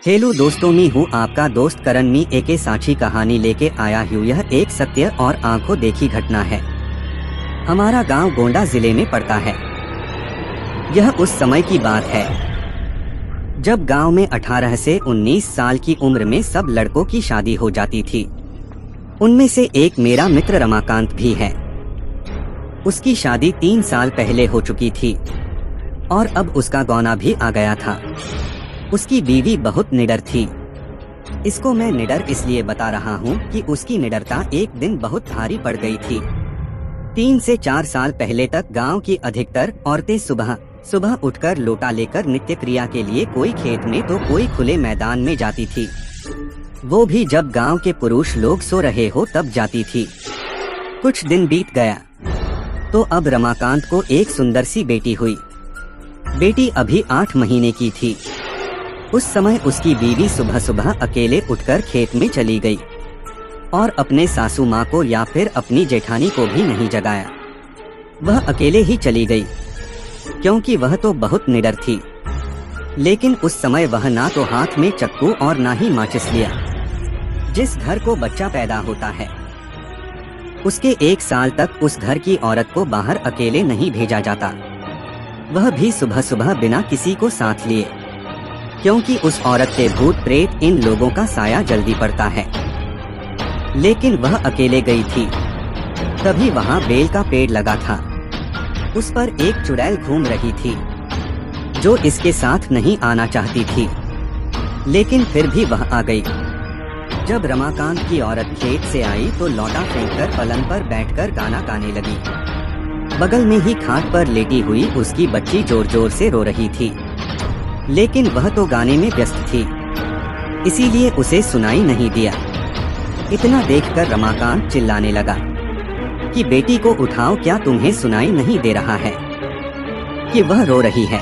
Hello दोस्तों, मैं हूँ आपका दोस्त करण। मी एक साक्षी कहानी लेके आया हूँ। यह एक सत्य और आंखों देखी घटना है। हमारा गांव गोंडा जिले में पड़ता है। यह उस समय की बात है जब गांव में 18 से 19 साल की उम्र में सब लड़कों की शादी हो जाती थी। उनमें से एक मेरा मित्र रमाकांत भी है। उसकी शादी 3 साल पहले हो चुकी थी और अब उसका गौना भी आ गया था। उसकी बीवी बहुत निडर थी। इसको मैं निडर इसलिए बता रहा हूँ कि उसकी निडरता एक दिन बहुत भारी पड़ गई थी। 3 से 4 साल पहले तक गांव की अधिकतर औरतें सुबह सुबह उठकर लोटा लेकर नित्य क्रिया के लिए कोई खेत में तो कोई खुले मैदान में जाती थी। वो भी जब गांव के पुरुष लोग सो रहे हो तब जाती थी। कुछ दिन बीत गया तो अब रमाकांत को एक सुंदर सी बेटी हुई। बेटी अभी 8 महीने की थी। उस समय उसकी बीवी सुबह सुबह अकेले उठकर खेत में चली गई और अपने सासू माँ को या फिर अपनी जेठानी को भी नहीं जगाया। वह अकेले ही चली गई क्योंकि वह तो बहुत निडर थी। लेकिन उस समय वह ना तो हाथ में चक्कू और ना ही माचिस लिया। जिस घर को बच्चा पैदा होता है उसके 1 साल तक उस घर की औरत को बाहर अकेले नहीं भेजा जाता, वह भी सुबह सुबह बिना किसी को साथ लिए, क्योंकि उस औरत के भूत प्रेत इन लोगों का साया जल्दी पड़ता है। लेकिन वह अकेले गई थी। तभी वहाँ बेल का पेड़ लगा था। उस पर एक चुड़ैल घूम रही थी जो इसके साथ नहीं आना चाहती थी, लेकिन फिर भी वह आ गई। जब रमाकांत की औरत खेत से आई तो लौटा फेंककर पलंग पर बैठकर गाना गाने लगी। बगल में ही खाट पर लेटी हुई उसकी बच्ची जोर जोर से रो रही थी, लेकिन वह तो गाने में व्यस्त थी, इसीलिए उसे सुनाई नहीं दिया। इतना देखकर रमाकांत चिल्लाने लगा कि बेटी को उठाओ, क्या तुम्हें सुनाई नहीं दे रहा है कि वह रो रही है?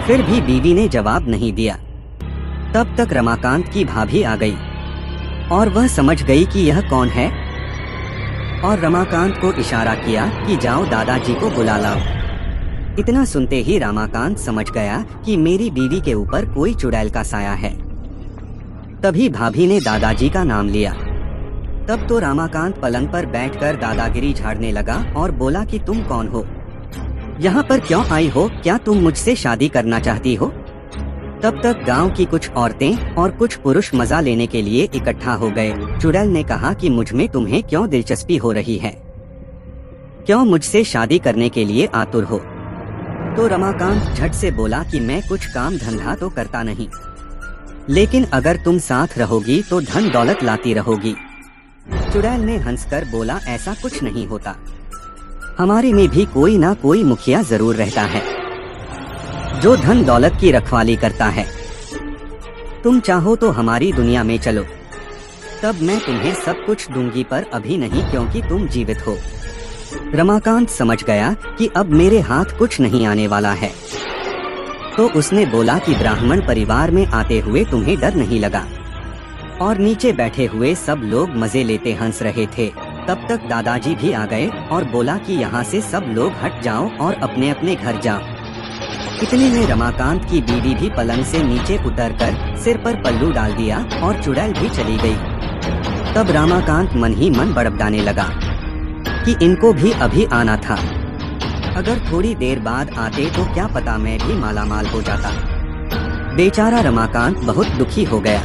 फिर भी बीवी ने जवाब नहीं दिया। तब तक रमाकांत की भाभी आ गई और वह समझ गई कि यह कौन है और रमाकांत को इशारा किया कि जाओ दादाजी को बुला लाओ। इतना सुनते ही रमाकांत समझ गया कि मेरी बीवी के ऊपर कोई चुड़ैल का साया है। तभी भाभी ने दादाजी का नाम लिया। तब तो रमाकांत पलंग पर बैठकर दादागिरी झाड़ने लगा और बोला कि तुम कौन हो, यहाँ पर क्यों आई हो, क्या तुम मुझसे शादी करना चाहती हो? तब तक गांव की कुछ औरतें और कुछ पुरुष मजा लेने के लिए इकट्ठा हो गए। चुड़ैल ने कहा कि मुझ में तुम्हें क्यों दिलचस्पी हो रही है, क्यों मुझसे शादी करने के लिए आतुर हो? तो रमाकांत झट से बोला कि मैं कुछ काम धंधा तो करता नहीं, लेकिन अगर तुम साथ रहोगी तो धन दौलत लाती रहोगी। चुड़ैल ने हंसकर बोला, ऐसा कुछ नहीं होता, हमारे में भी कोई ना कोई मुखिया जरूर रहता है जो धन दौलत की रखवाली करता है। तुम चाहो तो हमारी दुनिया में चलो, तब मैं तुम्हें सब कुछ दूंगी, पर अभी नहीं क्योंकि तुम जीवित हो। रमाकांत समझ गया कि अब मेरे हाथ कुछ नहीं आने वाला है, तो उसने बोला कि ब्राह्मण परिवार में आते हुए तुम्हें डर नहीं लगा? और नीचे बैठे हुए सब लोग मजे लेते हंस रहे थे। तब तक दादाजी भी आ गए और बोला कि यहाँ से सब लोग हट जाओ और अपने अपने घर जाओ। इतने में रमाकांत की बीवी भी पलंग से नीचे उतरकर सिर पर पल्लू डाल दिया और चुड़ैल भी चली गई। तब रमाकांत मन ही मन बड़बड़ाने लगा कि इनको भी अभी आना था, अगर थोड़ी देर बाद आते तो क्या पता मैं भी मालामाल हो जाता। बेचारा रमाकांत बहुत दुखी हो गया।